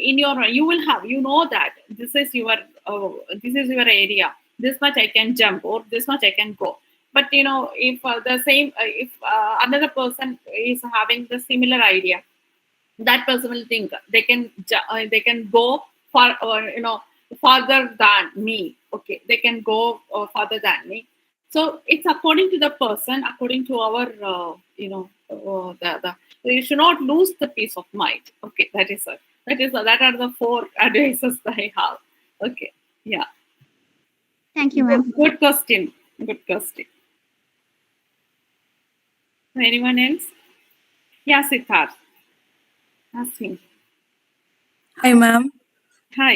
in your, you will have, that this is your area, this much I can jump or this much I can go. But if the same if another person is having the similar idea, that person will think they can go far, or farther than me. Okay, they can go farther than me. So it's according to the person, according to our you should not lose the peace of mind. Okay, that are the four advices that I have. Okay, yeah. Thank you, ma'am. Good question. Good question. Anyone else? Yeah, Siddharth. Ask me. Hi, ma'am. Hi.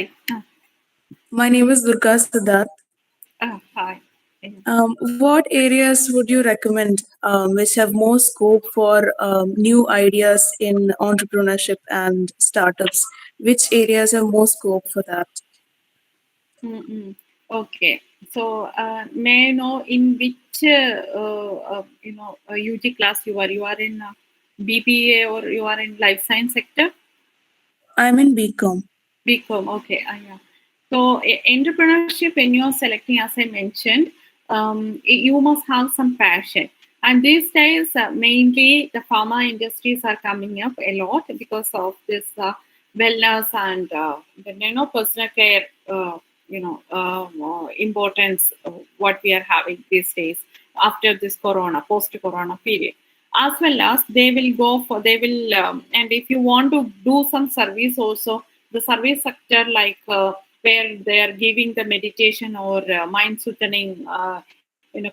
My name is Durga Siddharth. Hi. What areas would you recommend which have more scope for new ideas in entrepreneurship and startups? Which areas have more scope for that? Okay. So, may I know in which UG class you are? You are in BPA or you are in life science sector? I'm in BCom. BCom. Okay. Yeah. So, entrepreneurship, when you are selecting, as I mentioned, you must have some passion. And these days, mainly the pharma industries are coming up a lot because of this wellness and personal care importance what we are having these days. after this post-corona period. As well as they will and if you want to do some service also, the service sector like where they are giving the meditation or mind soothing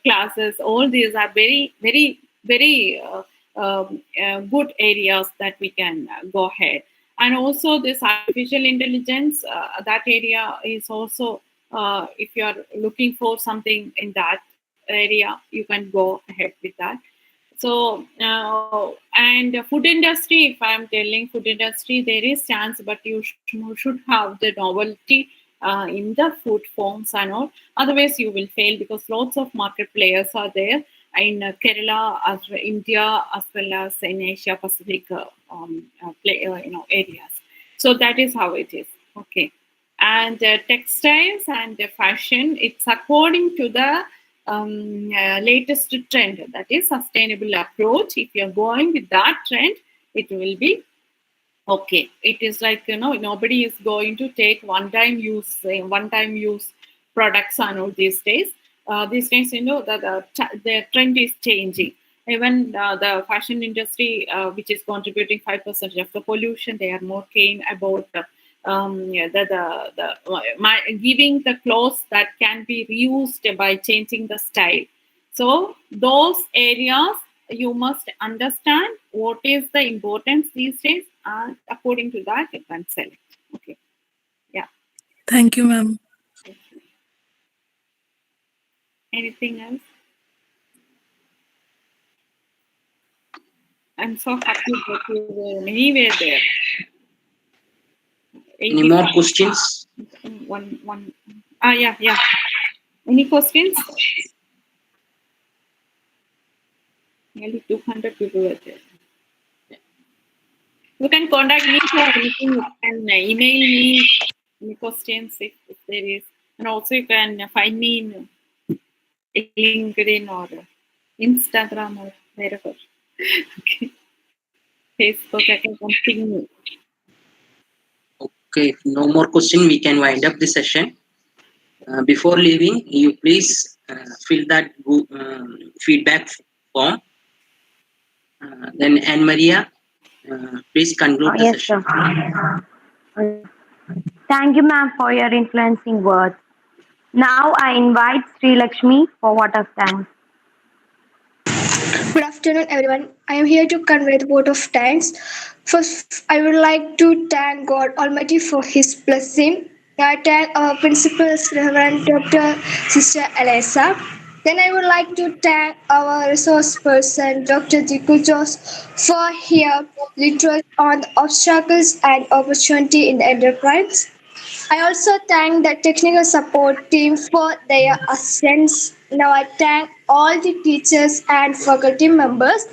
classes, all these are very very very good areas that we can go ahead. And also this artificial intelligence, that area is also, if you are looking for something in that area, you can go ahead with that. So and food industry, if I'm telling food industry, there is chance, but you should have the novelty in the food forms and all. Otherwise, you will fail because lots of market players are there in Kerala, as well, India, as well as in Asia Pacific areas. So that is how it is. Okay. And textiles and fashion, it's according to the latest trend, that is sustainable approach. If you're going with that trend, it will be okay. It is like, nobody is going to take one-time use products and all these days. These days, the trend is changing. Even the fashion industry, which is contributing 5% of the pollution, they are more keen about giving the clothes that can be reused by changing the style. So those areas you must understand what is the importance these days, and according to that you can select. Okay. Yeah. Thank you, ma'am. Anything else? I'm so happy that you were anywhere there. Any more questions? One. Yeah. Any questions? Nearly 200 people were there. You can contact me for anything. You can email me any questions if there is. And also you can find me in LinkedIn or Instagram or wherever. Okay. Facebook, I can ping me. Okay, if no more question, we can wind up the session. Before leaving, you please fill that feedback form. Then Anne Maria, please conclude the Yes, session. sir. Thank you, ma'am, for your influencing words. Now I invite Sri Lakshmi for vote of thanks. Good afternoon, everyone. I am here to convey the vote of thanks. First, I would like to thank God Almighty for His blessing. I thank our principals, Reverend Dr. Sister Elisa. Then I would like to thank our resource person, Dr. Jikku, for her literature on obstacles and opportunity in the enterprise. I also thank the technical support team for their assistance. Now I thank all the teachers and faculty members.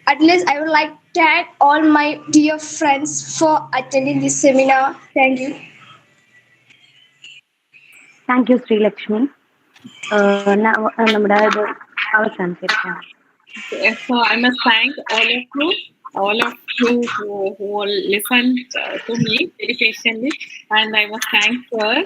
At least I would like to thank all my dear friends for attending this seminar. Thank you. Thank you, Sri Lakshmi. Now, നമ്മുടെ ഇത് അവസാനിച്ചിരിക്കുകയാണ്. Okay, so I must thank all of you who listened to me very patiently, and I must thank her